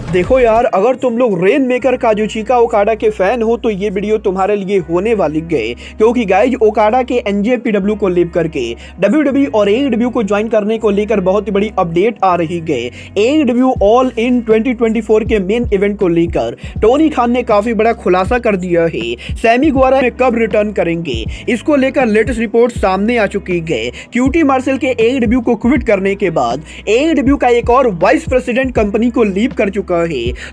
देखो यार, अगर तुम लोग रेन मेकर काजुचिका ओकाडा के फैन हो तो ये वीडियो तुम्हारे लिए होने वाली गए, क्योंकि गाइज ओकाडा के एनजेपीडब्ल्यू को लीव करके डब्ल्यूडब्ल्यूई और एईडब्ल्यू को ज्वाइन करने को लेकर बहुत ही बड़ी अपडेट आ रही गए। एईडब्ल्यू ऑल इन 2024 के मेन इवेंट को लेकर टोनी खान ने काफी बड़ा खुलासा कर दिया है। सैमी गुएरा में कब रिटर्न करेंगे, इसको लेकर लेटेस्ट रिपोर्ट सामने आ चुकी है। क्यूटी मार्शल के एईडब्ल्यू को क्विट करने के बाद एईडब्ल्यू का एक और वाइस प्रेसिडेंट कंपनी को लीव कर चुका है।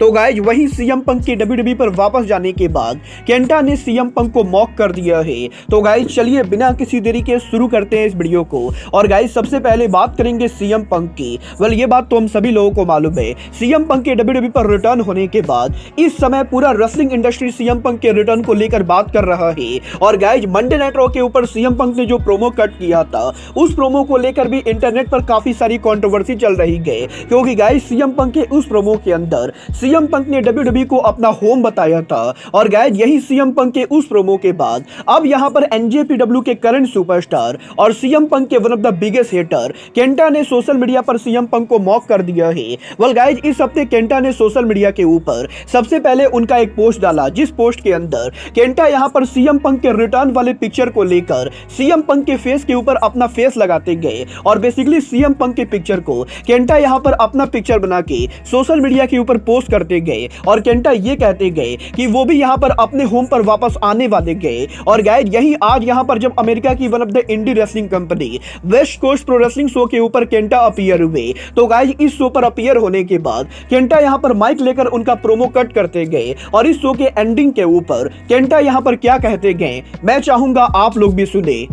तो गाइज वही सीएम पंक के डब्ल्यूडब्ल्यूई पर वापस जाने के बाद केंटा ने सीएम पंक को मॉक कर दिया है। तो गाइज चलिए बिना किसी देरी के शुरू करते हैं इस वीडियो को। और गाइज सबसे पहले बात करेंगे सीएम पंक की। वेल ये बात तो हम सभी लोगों को मालूम है, सीएम पंक के डब्ल्यूडब्ल्यूई पर रिटर्न होने के बाद इस समय पूरा रेसलिंग इंडस्ट्री सीएम पंक के रिटर्न को लेकर बात कर रहा है। और गाइज मंडे नाइट रॉ के ऊपर सीएम पंक ने जो प्रोमो कट किया था, उस प्रोमो को लेकर भी इंटरनेट पर काफी सारी कंट्रोवर्सी चल रही है, क्योंकि गाइज सीएम पंक के उस प्रोमो के अंदर सीएम पंक ने डब्ल्यूडब्ल्यूई को अपना होम बताया था। और गाइज यही सीएम पंक के उस प्रोमो के बाद अब यहां पर एनजेपीडब्ल्यू के करंट सुपरस्टार और सीएम पंक के one of the biggest hater Kenta ने सोशल मीडिया पर सीएम पंक को मॉक कर दिया है। वेल गाइज इस हफ्ते केंटा ने सोशल मीडिया के ऊपर सबसे पहले उनका एक पोस्ट डाला, जिस पोस्ट के अंदर केंटा यहां पर सीएम पंक के रिटर्न वाले पिक्चर को लेकर सीएम पंक के फेस के ऊपर अपना फेस लगाते गए। और बेसिकली सीएम पंक के पिक्चर को केंटा यहां पर अपना पिक्चर बना के सोशल मीडिया के ऊपर पोस्ट करते गए। और केंटा ये कहते गए कि वो भी यहां पर अपने होम पर वापस आने वाले गए। और गाइज यही आज यहां पर जब अमेरिका की one of the indie wrestling company West Coast Pro Wrestling show के ऊपर केंटा अपीयर हुए, तो गाइज इस शो पर अपीयर होने के बाद केंटा यहां पर माइक लेकर उनका प्रोमो कट करते गए। और इस शो के एंडिंग के ऊपर केंटा यहां पर क्या कहते गए, मैं चाहूंगा आप लोग भी सुने।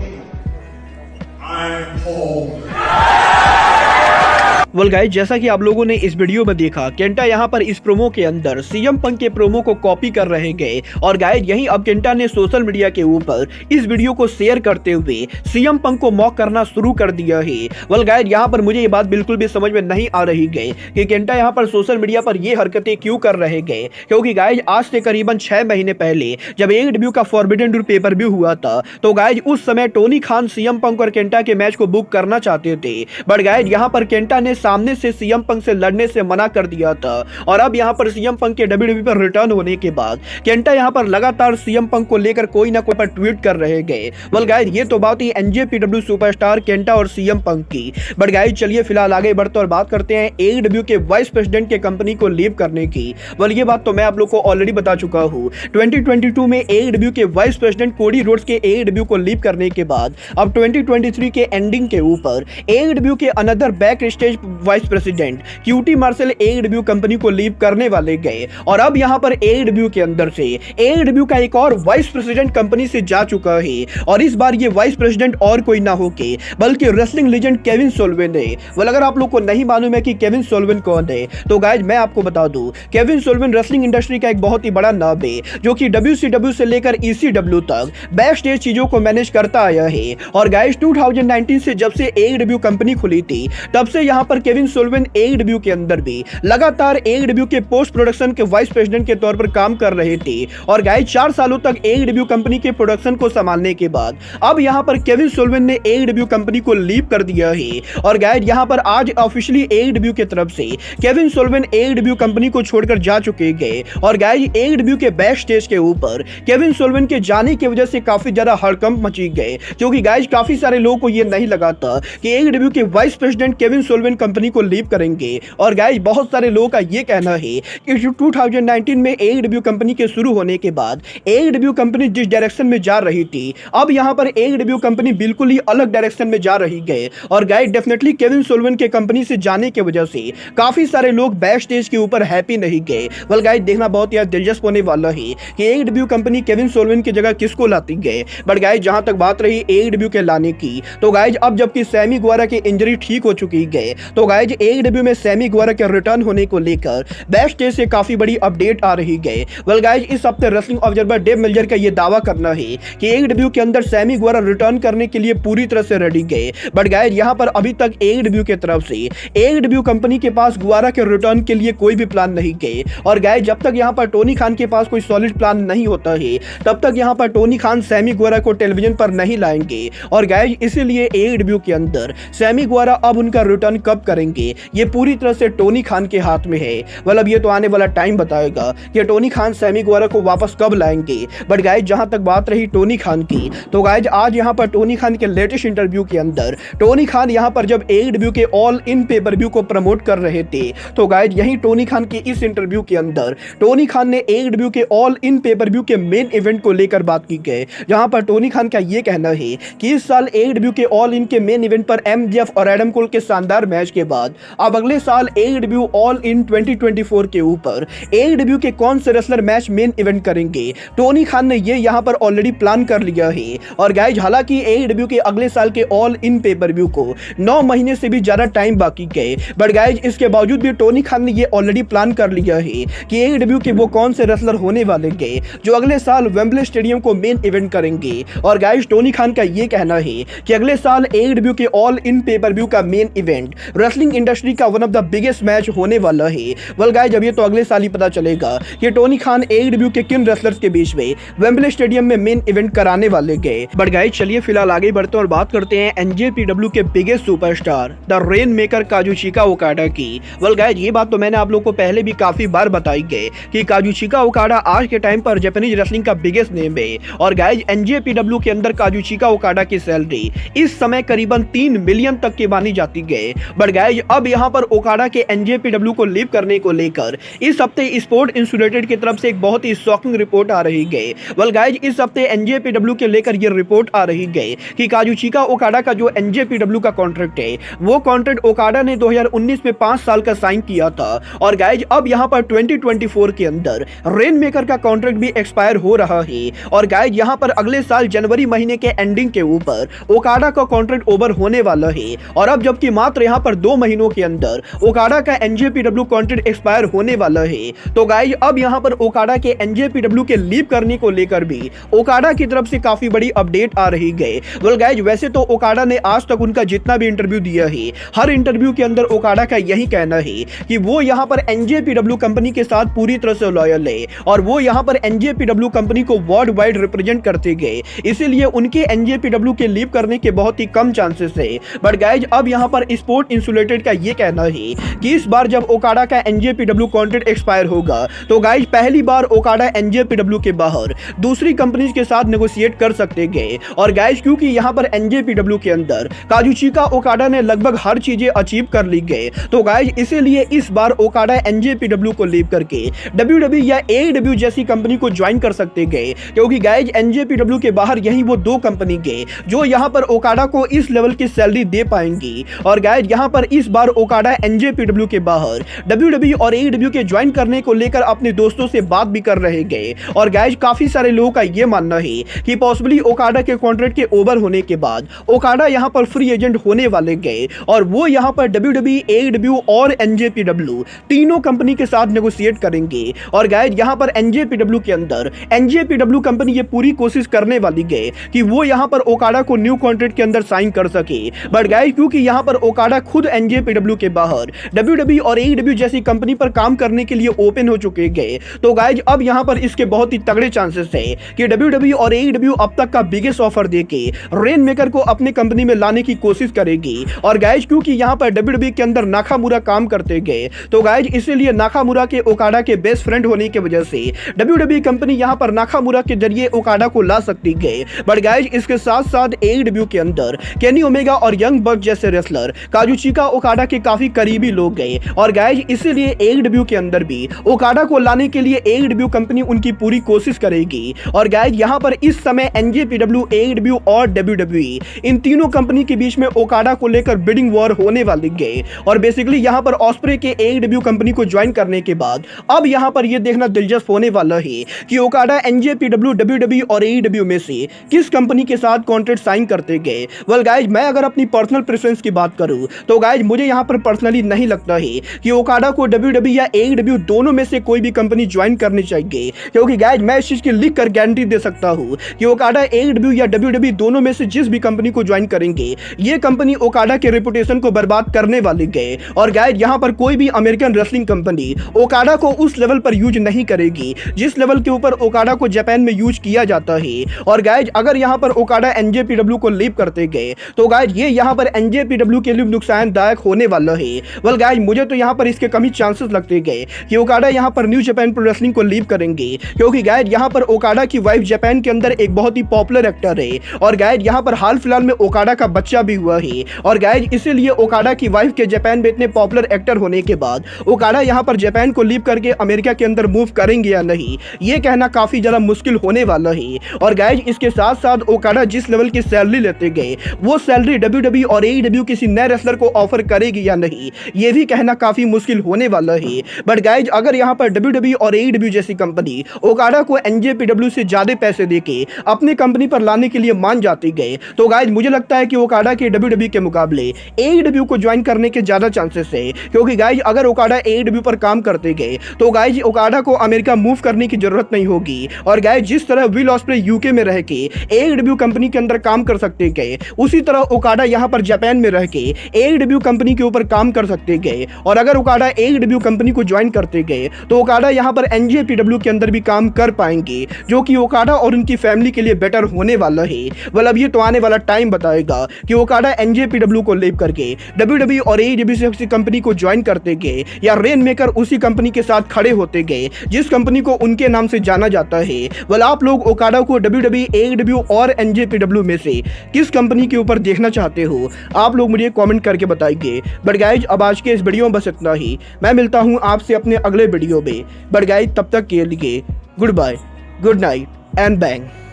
वेल गाइस जैसा कि आप लोगों ने इस वीडियो में देखा, केंटा यहां पर इस प्रोमो के अंदर सीएम पंक के प्रोमो को कॉपी कर रहे गए। और गाइस यही अब केंटा ने सोशल मीडिया के ऊपर इस वीडियो को शेयर करते हुए सीएम पंक को मॉक करना शुरू कर दिया है। वेल गाइस यहां पर मुझे ये बात बिल्कुल भी समझ में नहीं आ रही गई कि केंटा यहां पर सोशल मीडिया पर ये हरकतें क्यों कर रहे गए, क्योंकि गाइस आज से करीबन 6 महीने पहले जब एईडब्ल्यू का फॉरबिडन डोर पेपर व्यू हुआ था, तो गाइस उस समय टोनी खान सीएम पंक और केंटा के मैच को बुक करना चाहते थे। बट गाइस यहां पर केंटा ने सामने से सीएम पंक से लड़ने से मना कर दिया था। और अब यहां पर सीएम पंक के डब्ल्यूडब्ल्यूई पर रिटर्न होने के बाद केंटा यहां पर लगातार सीएम पंक को लेकर कोई ना कोई पर ट्वीट कर रहे गए। वेल गाइस ये तो बात ही एनजेपीडब्ल्यू सुपरस्टार केंटा और सीएम पंक की। बट गाइस चलिए फिलहाल आगे बढ़ते और बात करते हैं एईडब्ल्यू के वाइस प्रेसिडेंट के कंपनी को लीव करने की। वेल ये बात तो मैं आप लोग को ऑलरेडी बता चुका हूं। 2022 में एईडब्ल्यू के वाइस प्रेसिडेंट कोडी रोड्स के एईडब्ल्यू को लीव करने के बाद अब 2023 के एंडिंग के ऊपर एईडब्ल्यू के another back stage vice president QT Marshall AEW company को लीव करने वाले गए। और अब यहां पर एईडब्ल्यू के अंदर से एईडब्ल्यू का एक और वाइस प्रेसिडेंट कंपनी से जा चुका है। और इस बार ये वाइस प्रेसिडेंट और कोई ना हो के बल्कि रेसलिंग लेजेंड केविन सोल्वेन है। वेल अगर आप लोग को नहीं मालूम है कि केविन सोल्वेन कौन है, तो गाइज मैं आपको बता दूं, केविन सोल्वेन रेसलिंग इंडस्ट्री का एक बहुत ही बड़ा नाम है, जो कि डब्ल्यूसीडब्ल्यू से लेकर ईसीडब्ल्यू तक बैक स्टेज चीजों को मैनेज करता आया है। और गाइज 2019 से जब से एईडब्ल्यू कंपनी खुली थी, तब से यहां पर केविन सोल्वेन एईडब्ल्यू के अंदर भी लगातार एईडब्ल्यू के पोस्ट प्रोडक्शन के वाइस प्रेसिडेंट के तौर पर काम कर रहे थे। और गाइस 4 सालों तक एईडब्ल्यू कंपनी के प्रोडक्शन को संभालने के बाद अब यहां पर केविन सोल्वेन ने एईडब्ल्यू कंपनी को लीव कर दिया है। और गाइस यहां पर आज ऑफिशियली एईडब्ल्यू की तरफ से केविन सोल्वेन एईडब्ल्यू कंपनी को छोड़कर जा चुके गए। और गाइस एईडब्ल्यू के बैक स्टेज के ऊपर केविन सोल्वेन के जाने की वजह से काफी ज्यादा हड़कंप मची गए, क्योंकि गाइस काफी सारे लोगों को यह नहीं लगा था कि एईडब्ल्यू के वाइस प्रेसिडेंट केविन सोल्वेन कंपनी को लीव करेंगे। और गाइस बहुत सारे लोगों का यह कहना है कि 2019 में एईडब्ल्यू कंपनी के शुरू होने के बाद एईडब्ल्यू कंपनी जिस डायरेक्शन में जा रही थी, अब यहां पर एईडब्ल्यू कंपनी बिल्कुल ही अलग डायरेक्शन में जा रही है। और गाइस डेफिनेटली केविन सोल्वेन के कंपनी से जाने की वजह से काफी सारे लोग बैक स्टेज के ऊपर हैप्पी नहीं गए। वेल गाइस देखना बहुत ही दिलचस्प होने वाला है कि एईडब्ल्यू कंपनी केविन सोल्वेन की जगह किसको लाती गए। बट गाइस जहां तक बात रही एईडब्ल्यू के लाने की, तो गाइस अब जबकि सैमी गुएरा की इंजरी ठीक हो चुकी है, तो गाइस एईडब्ल्यू में सैमी गुएरा के रिटर्न होने को लेकर बैक स्टेज से काफी बड़ी अपडेट आ रही है। वेल गाइस इस हफ्ते रेसलिंग ऑब्जर्वर डेव मिल्जर का यह दावा करना है कि एईडब्ल्यू के अंदर सैमी गुएरा रिटर्न करने के लिए पूरी तरह से रेडी गए। बट गाइस यहां पर अभी तक एईडब्ल्यू की तरफ से एईडब्ल्यू कंपनी के पास गुएरा के रिटर्न के लिए कोई भी प्लान नहीं गए। और गाइस जब तक यहां पर टोनी खान के पास कोई सॉलिड प्लान नहीं होता है, तब तक यहां पर टोनी खान सैमी गुएरा को टेलीविजन पर नहीं लाएंगे। और गाइस इसीलिए एईडब्ल्यू के अंदर सैमी गुएरा अब उनका रिटर्न कब करेंगे ये पूरी तरह से टोनी खान के हाथ में है। मतलब ये तो आने वाला टाइम बताएगा कि टोनी खान सैमी गुएरा को वापस कब लाएंगे। बट गाइज जहां तक बात रही टोनी खान की, तो गाइज आज यहां पर टोनी खान के लेटेस्ट इंटरव्यू के अंदर टोनी खान यहां पर जब AEW के ऑल इन पे पर व्यू को प्रमोट कर रहे थे, तो गाइज यही टोनी खान के इस इंटरव्यू के अंदर टोनी खान ने AEW के ऑल इन पे पर व्यू के मेन इवेंट को लेकर बात की है, जहां पर टोनी खान का यह कहना है कि इस साल AEW के ऑल इन के मेन इवेंट पर MJF और एडम कोल के शानदार मैच के बाद अब अगले साल AEW ऑल इन 2024 के ऊपर AEW के कौन से रेसलर मैच मेन इवेंट करेंगे, टोनी खान ने ये यहां पर ऑलरेडी प्लान कर लिया है। और गाइज हालांकि AEW के अगले साल के ऑल इन पे पर व्यू को 9 महीने से भी ज्यादा टाइम बाकी है, बट गाइज इसके बावजूद भी टोनी खान ने ये ऑलरेडी प्लान कर लिया है कि AEW के वो कौन से रेसलर होने वाले हैं जो अगले साल वेम्बले स्टेडियम को मेन इवेंट करेंगे। और गाइज टोनी खान का ये कहना है कि अगले साल AEW के ऑल इन पे पर व्यू का मेन इवेंट रेसलिंग इंडस्ट्री का one of the biggest match होने वाला है। वेल गाइज अब ये तो अगले साल ही पता चलेगा कि टोनी खान AEW के किन रेसलर्स के बीच में वेम्बले स्टेडियम में मेन इवेंट कराने वाले गए। बट गाइज चलिए फिलहाल आगे बढ़ते हैं और बात करते हैं NJPW के biggest superstar the rain maker Kazuchika Okada की। वेल गाइज ये बात तो मैंने आप लोग को पहले भी काफी बार बताई गई कि काजुचिका ओकाडा आज के टाइम पर जापानीज रेसलिंग का बिगेस्ट नेम है। और गाइज NJPW के अंदर काजुचिका ओकाडा की सैलरी इस समय करीबन 3 मिलियन तक की मानी जाती है। बट गाइज अब यहाँ पर ओकाडा के NJPW को लीव करने को लेकर इस हफ्ते स्पोर्ट इंसुलेटेड की तरफ से एक बहुत ही शॉकिंग रिपोर्ट आ रही है। वेल गाइज इस हफ्ते NJPW के लेकर ये रिपोर्ट आ रही है कि काजुचिका ओकाडा का जो NJPW का कॉन्ट्रैक्ट है वो कॉन्ट्रैक्ट ओकाडा ने 2019 में 5 साल का साइन किया था। और गाइज अब यहाँ पर 2024 के अंदर रेन मेकर का कॉन्ट्रैक्ट भी एक्सपायर हो रहा है। और गाइज यहाँ पर अगले साल जनवरी महीने के एंडिंग के ऊपर ओकाडा का कॉन्ट्रैक्ट ओवर होने वाला है। और अब जबकि मात्र यहाँ पर 2 महीनों के अंदर ओकाडा का NJPW कॉन्ट्रैक्ट एक्सपायर होने वाला है, तो गाइज अब यहाँ पर ओकाडा के NJPW के लीव करने को लेकर भी ओकाडा की तरफ से काफी बड़ी अपडेट आ रही है। वेल गाइज वैसे तो ओकाडा ने आज तक उनका जितना भी इंटरव्यू दिया है, हर इंटरव्यू के अंदर ओकाडा का यही कहना है कि वो यहाँ पर NJPW कंपनी के साथ पूरी तरह से लॉयल है और वो यहाँ पर NJPW कंपनी को वर्ल्ड वाइड रिप्रेजेंट करते गए, इसीलिए उनके NJPW के लीव करने के बहुत ही कम चांसेस है। बट गाइज अब यहाँ पर स्पोर्ट इंसुलेटेड का ये कहना है कि इस बार जब ओकाडा का NJPW कॉन्ट्रैक्ट एक्सपायर होगा तो गाइज पहली बार ओकाडा NJPW के बाहर दूसरी कंपनीज के साथ नेगोशिएट कर सकते गए। और गाइज क्योंकि यहाँ पर NJPW के अंदर काजुचिका ओकाडा ने लगभग हर चीजें अचीव कर ली गए, तो गाइज इसीलिए इस बार ओकाडा NJPW को लीव करके WWE या AEW जैसी कंपनी को ज्वाइन कर सकते गए, क्योंकि गाइज NJPW के बाहर यही वो 2 कंपनी गए जो यहाँ पर ओकाडा को इस लेवल की सैलरी दे पाएंगी। और गाइज यहाँ पर इस बार ओकाडा NJPW के बाहर WWE और AEW के ज्वाइन करने को लेकर अपने दोस्तों से बात भी कर रहे गए। और गाइज काफी सारे लोगों का ये मानना है कि पॉसिबली ओकाडा के कॉन्ट्रैक्ट के ओवर होने के बाद ओकाडा यहाँ पर फ्री एजेंट होने वाले गए और वो यहाँ पर WWE, AEW और NJPW तीनों कंपनी के साथ नेगोशिएट करेंगे। और गाइज यहाँ पर NJPW के अंदर NJPW कंपनी ये पूरी कोशिश करने वाली गए कि वो यहाँ पर ओकाडा को न्यू कॉन्ट्रैक्ट के अंदर साइन कर सके। बट गाइज क्योंकि यहाँ पर ओकाडा खुद NJPW के बाहर WWE और AEW जैसी कंपनी पर काम करने के लिए ओपन हो चुके गए, तो गाइज अब यहाँ पर इसके बहुत ही तगड़े चांसेस है कि WWE और AEW अब तक का बिगेस्ट ऑफर देके रेन मेकर को अपने कंपनी में लाने की कोशिश करेगी। और गाइज क्योंकि यहाँ पर WWE के अंदर नाकामुरा काम करते गए, तो गाइज इसीलिए नाकामुरा के ओकाडा के बेस्ट फ्रेंड होने की वजह से WWE कंपनी यहाँ पर नाकामुरा के जरिए ओकाडा को ला सकती गए। बट गाइज इसके साथ साथ AEW के अंदर केनी ओमेगा और यंग बक जैसे रेसलर काजुचिका ओकाडा के काफी करीबी लोग गए। और गाइज इसीलिए AEW के अंदर भी ओकाडा को लाने के लिए AEW कंपनी उनकी पूरी कोशिश करेगी। और गाइज यहाँ पर इस समय NJPW, AEW और WWE इन तीनों कंपनी के बीच में ओकाडा को लेकर बिडिंग वॉर होने वाली है। और बेसिकली यहाँ पर ऑस्प्रे के AEW कंपनी को ज्वाइन करने के बाद अब यहाँ पर यह देखना दिलचस्प होने वाला है कि ओकाडा NJPW, WWE और AEW में से किस कंपनी के साथ कॉन्ट्रैक्ट साइन करते गए। वेल गाइज मैं अगर अपनी पर्सनल प्रेफरेंस की बात करूं तो गाइज मुझे यहाँ पर पर्सनली नहीं लगता है कि ओकाडा को WWE या AEW दोनों में से कोई भी कंपनी ज्वाइन करनी चाहिए, क्योंकि गाइज मैं इस चीज की लिख कर गारंटी दे सकता हूँ कि ओकाडा AEW या WWE दोनों में से जिस भी कंपनी को ज्वाइन करेंगे ये कंपनी ओकाडा के रेपुटेशन को बर्बाद करने वाली गए। और गाइज यहाँ पर कोई भी अमेरिकन रेसलिंग कंपनी ओकाडा को उस लेवल पर यूज नहीं करेगी जिस लेवल के ऊपर ओकाडा को जापान में यूज किया जाता है। और गाइज अगर यहाँ पर ओकाडा NJPW को लीव करते गए तो गाइज ये यहाँ पर NJPW के लिए नुकसानदायक लाभदायक होने वाला है। वेल गाइस, मुझे तो यहाँ पर इसके कमी चांसेस लगते गए कि ओकाडा यहाँ पर न्यू जापान प्रो रेसलिंग को लीव करेंगे, क्योंकि गाइस यहाँ पर ओकाडा की वाइफ जापान के अंदर एक बहुत ही पॉपुलर एक्टर है और गाइस यहाँ पर हाल फिलहाल में ओकाडा का बच्चा भी हुआ है और गाइस इसीलिए ओकाडा की वाइफ के जापान में इतने पॉपुलर एक्टर होने के बाद ओकाडा यहाँ पर जापान को लीव करके अमेरिका के अंदर मूव करेंगे या नहीं, ये कहना काफी ज्यादा मुश्किल होने वाला है। और गाइस इसके साथ साथ ओकाडा जिस लेवल की सैलरी लेते गए वो सैलरी WWE और AEW किसी नए रेसलर को ऑफर करेगी या नहीं, ये भी कहना काफी मुश्किल होने वाला है। बट गाइस अगर यहाँ पर WWE और AEW जैसी कंपनी ओकाडा को NJPW से ज्यादा पैसे देके अपनी कंपनी पर लाने के लिए मान जाती गए तो गाइस मुझे लगता है कि ओकाडा के WWE के मुकाबले AEW को ज्वाइन करने के ज्यादा चांसेस है, क्योंकि गाइस अगर ओकाडा AEW पर काम करते गए तो गाइस ओकाडा को अमेरिका मूव करने की जरूरत नहीं होगी। और गाइस जिस तरह विल ऑस्प्रे यूके में रह के AEW कंपनी के अंदर काम कर सकते गए, उसी तरह ओकाडा यहाँ पर जापान में रह के AEW कंपनी के ऊपर काम कर सकते गए। और अगर ओकाडा AEW कंपनी को ज्वाइन करते गए तो ओकाडा यहाँ पर NJPW के अंदर भी काम कर पाएंगे, जो कि ओकाडा और उनकी फैमिली के लिए बेटर होने वाला है। well अब ये तो आने वाला टाइम बताएगा कि ओकाडा NJPW को लीव करके WWE और AEW से कंपनी को ज्वाइन करते गए या रेन मेकर उसी कंपनी के साथ खड़े होते गए जिस कंपनी को उनके नाम से जाना जाता है। well आप लोग ओकाडा को WWE, AEW और NJPW में से किस कंपनी के ऊपर देखना चाहते हो, आप लोग मुझे कमेंट करके बताइए। बट गाइज अब आज के इस वीडियो में बस इतना ही, मैं मिलता हूं आपसे अपने अगले वीडियो में। बट गाइज तब तक के लिए goodbye, good night and bang.